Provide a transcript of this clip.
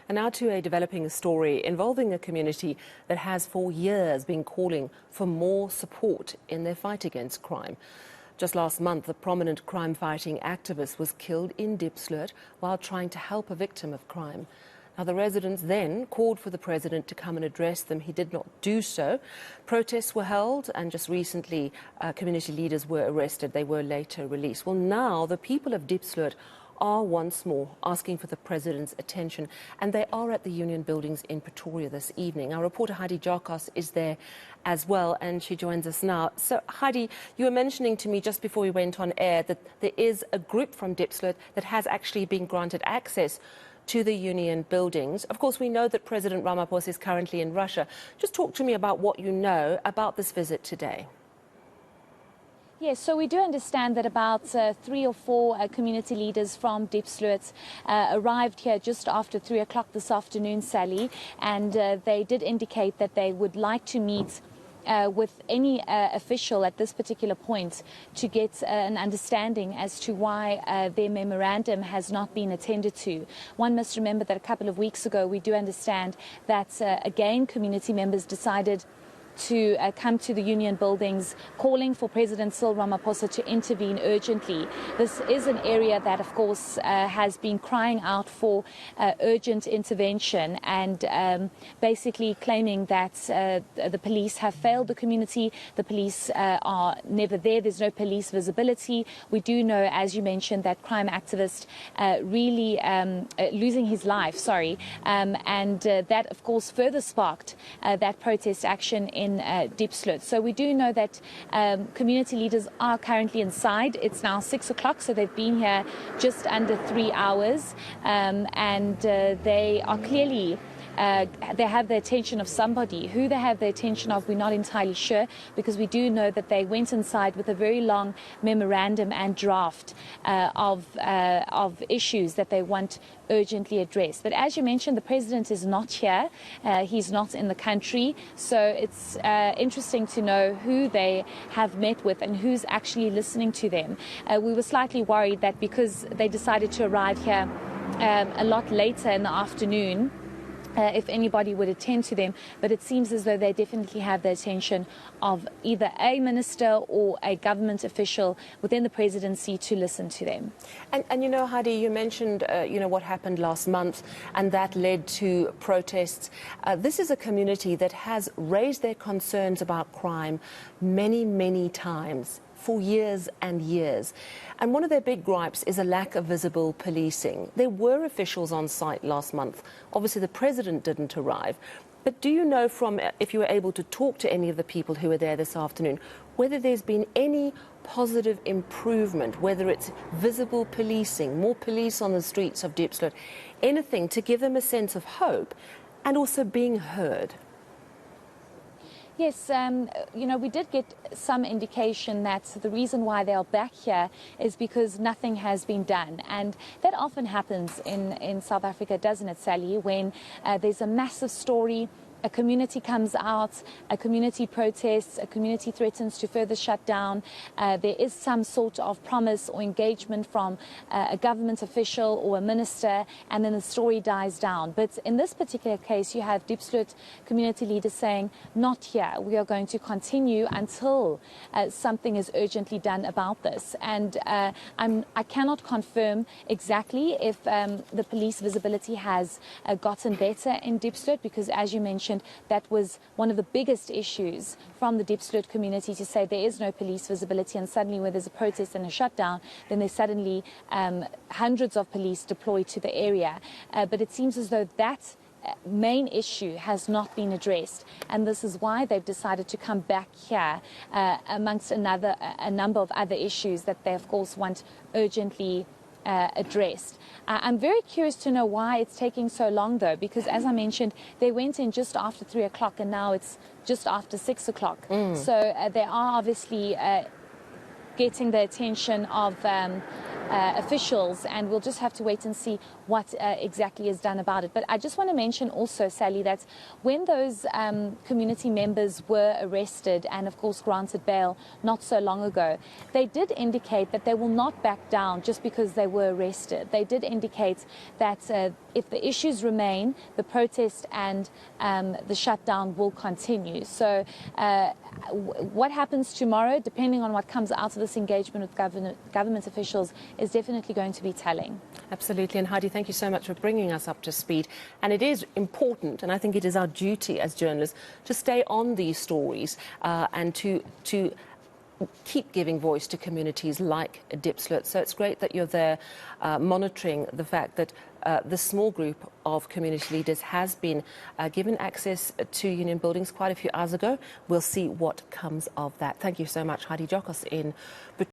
And now to a developing story involving a community that has for years been calling for more support in their fight against crime. Just last month, a prominent crime-fighting activist was killed in Diepsloot while trying to help a victim of crime. Now, the residents then called for the president to come and address them. He did not do so. Protests were held, and just recently, community leaders were arrested. They were later released. Well, now the people of Diepsloot are once more asking for the president's attention, and they are at the Union Buildings in Pretoria this evening. Our reporter Heidi Giokos is there as well, and she joins us now. So, Heidi, you were mentioning to me just before we went on air that there is a group from Diepsloot that has actually been granted access to the Union Buildings. Of course, we know that President Ramaphosa is currently in Russia. Just talk to me about what you know about this visit today. Yes, so we do understand that about 3 or 4 community leaders from Diepsloot arrived here just after 3 o'clock this afternoon, Sally, and they did indicate that they would like to meet with any official at this particular point to get an understanding as to why their memorandum has not been attended to. One must remember that a couple of weeks ago we do understand that again community members decided to come to the Union Buildings calling for President Cyril Ramaphosa to intervene urgently. This is an area that, of course, has been crying out for urgent intervention and basically claiming that the police have failed the community. The police are never there. There's no police visibility. We do know, as you mentioned, that crime activist really losing his life, and that, of course, further sparked that protest action in Diepsloot. So we do know that community leaders are currently inside. It's now 6 o'clock, so they've been here just under 3 hours, and they are clearly they have the attention of somebody. Who they have the attention of, we're not entirely sure, because we do know that they went inside with a very long memorandum and draft of issues that they want urgently addressed. But as you mentioned, the president is not here. He's not in the country. So it's interesting to know who they have met with and who's actually listening to them. We were slightly worried that because they decided to arrive here a lot later in the afternoon, if anybody would attend to them, but it seems as though they definitely have the attention of either a minister or a government official within the presidency to listen to them. And you know, Heidi, you mentioned, what happened last month, and that led to protests. This is a community that has raised their concerns about crime many, many times, for years and years. And one of their big gripes is a lack of visible policing. There were officials on site last month. Obviously, the president didn't arrive. But do you know from, if you were able to talk to any of the people who were there this afternoon, whether there's been any positive improvement, whether it's visible policing, more police on the streets of Diepsloot, anything to give them a sense of hope and also being heard? Yes, we did get some indication that the reason why they are back here is because nothing has been done. And that often happens in South Africa, doesn't it, Sally, when there's a massive story, a community comes out, a community protests, a community threatens to further shut down. There is some sort of promise or engagement from a government official or a minister, and then the story dies down. But in this particular case, you have Diepsloot community leaders saying, not here. We are going to continue until something is urgently done about this. And I cannot confirm exactly if the police visibility has gotten better in Diepsloot, because as you mentioned, that was one of the biggest issues from the Diepsloot community, to say there is no police visibility, and suddenly when there's a protest and a shutdown, then there's suddenly hundreds of police deployed to the area. But it seems as though that main issue has not been addressed, and this is why they've decided to come back here amongst a number of other issues that they of course want urgently addressed. I'm very curious to know why it's taking so long, though, because as I mentioned, they went in just after 3 o'clock and now it's just after 6 o'clock. So they are obviously getting the attention of officials, and we'll just have to wait and see what exactly is done about it. But I just want to mention also, Sally, that when those community members were arrested and, of course, granted bail not so long ago, they did indicate that they will not back down just because they were arrested. They did indicate that if the issues remain, the protest and the shutdown will continue. So what happens tomorrow, depending on what comes out of this engagement with government officials, is definitely going to be telling. Absolutely. And Heidi, thank you so much for bringing us up to speed. And it is important, and I think it is our duty as journalists to stay on these stories and to keep giving voice to communities like Diepsloot. So it's great that you're there monitoring the fact that the small group of community leaders has been given access to union buildings quite a few hours ago. We'll see what comes of that. Thank you so much, Heidi Giokos in